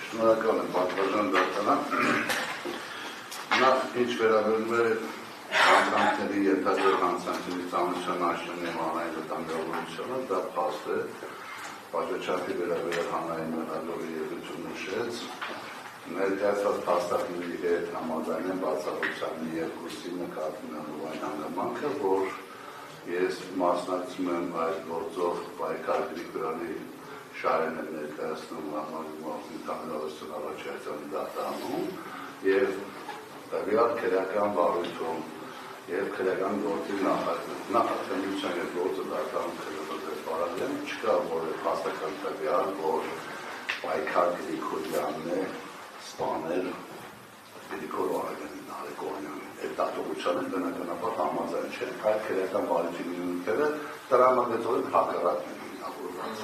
Շնորհակալ եմ, բազմաժան դատարան։ Նախ ինչ վերաբերում է հանցանքների ենթադրյալ հանցանքների ծանրության աշխենի հանրային վտանգավորությունը, դա փաստ է, պատժեչափի վերաբերյալ հանրային մեղադրողի եզրություն նշեց, ներկայացված փաստարկների հետ համաձայն բացառության մի երկուսի նկատվում է այն հանգամանքը, որ ես մասնակցում եմ այդ գործող պայքար Գրիգորյանի շարեն եմ ներկայացնում համագումարություն առաջացանի դատարանում և տվյալ քրեական վարույթում և քրեական գործի նախաձեռնության և գործը դատարանում քրեական պարագայում չկա որևէ փաստական տվյալ, որ պայքար Գրիգորյանն է սպանել Գրիգոր Վարդանյանին Նարեկոյանին։ Այդ դատողությանը բնականաբար համաձայն չէ, այլ քրեական վարույթի նյութերը տրամագծորեն հակառակն են հիմնավորված։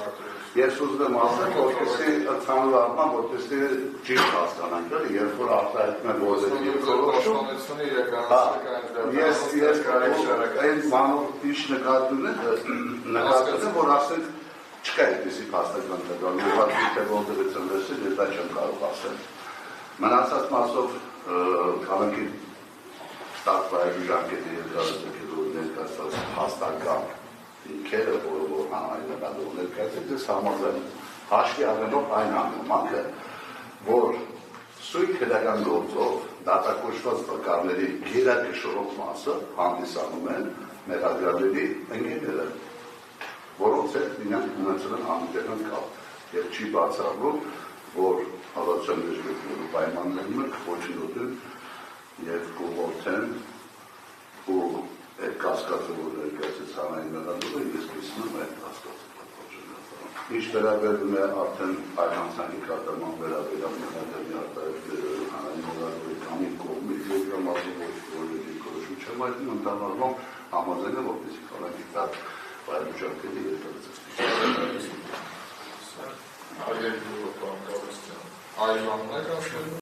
Ես ուզում եմ ասել, որպեսզի ընդհանուր առմամբ, որպեսզի ճիշտ հասկանանք, երբ որ արտահայտում է ոզերի երկրորդ այն բանով ինչ նկատում է, որ ասենք չկա այդպիսի փաստական տվյալ, ուղղակի թե որտեղից են լսել, ես դա չեմ կարող ասել։ Մնացած մասով քաղաքի ստարտվայրի ժամկետի երկարությունը ներկայացված փաստական ինքերը, որ հանրային մեղադրող ներկայացրել, ես համաձայն եմ, հաշվի առնելով այն հանգամանքը, որ սույն քրեական գործով դատակոչված վկայների գերակշռող մասը հանդիսանում են մեղադրյալների ընկերները, որոնց հետ իրենք ունեցել են անձնական կապ, և չի բացառվում, որ հավատության դժգոհելու պայմաններում են ոչնչոտեն և կողորթեն ու այդ կասկածը, որ ներկայացեց հանրային մեղադրողը, ես կիսում եմ այդ կասկածը պատվաճենը։ Ինչ վերաբերում է արդեն այլ հանցանքի կատարման վերաբերյալ մեղադրյալի արտահայտվելու հանրային մեղադրողի կամ իր կողմից և կամ ասում որ դիրքորոշում չեմ այդում ընդհանրում համաձայն է, որպեսզի քաղաքի տակ վայրուժանքների երկրաձգվի։ Այլ